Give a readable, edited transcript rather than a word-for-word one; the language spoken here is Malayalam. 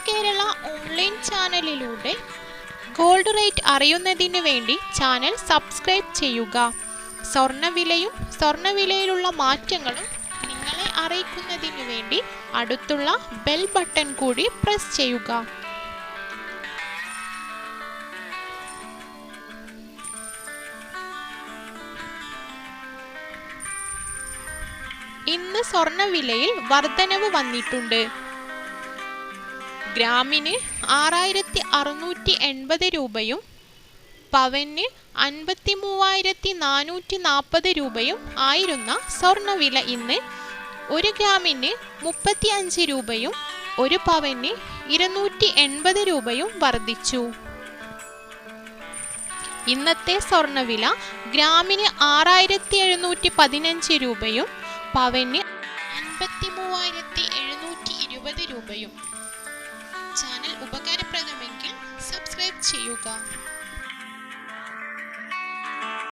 കേരള ഓൺലൈൻ ചാനലിലൂടെ ഗോൾഡ് റേറ്റ് അറിയുന്നതിന് വേണ്ടി ചാനൽ സബ്സ്ക്രൈബ് ചെയ്യുക. സ്വർണ്ണവിലയും സ്വർണ്ണവിലയിലുള്ള മാറ്റങ്ങളും നിങ്ങളെ അറിയിക്കുന്നതിന് വേണ്ടി അടുത്തുള്ള ബെൽ ബട്ടൺ കൂടി പ്രസ് ചെയ്യുക. ഇന്ന് സ്വർണ്ണവിലയിൽ വർധനവ് വന്നിട്ടുണ്ട്. ഗ്രാമിന് 6680 രൂപയും പവന് 53,440 രൂപയും ആയിരുന്ന സ്വർണ്ണവില ഇന്ന് 1 ഗ്രാമിന് 35 രൂപയും 1 പവന് 280 രൂപയും വർദ്ധിച്ചു. ഇന്നത്തെ സ്വർണ്ണവില ഗ്രാമിന് 6715 രൂപയും പവന് 53,720 രൂപയും. ചാനൽ ഉപകാരപ്രദമെങ്കിൽ സബ്സ്ക്രൈബ് ചെയ്യുക.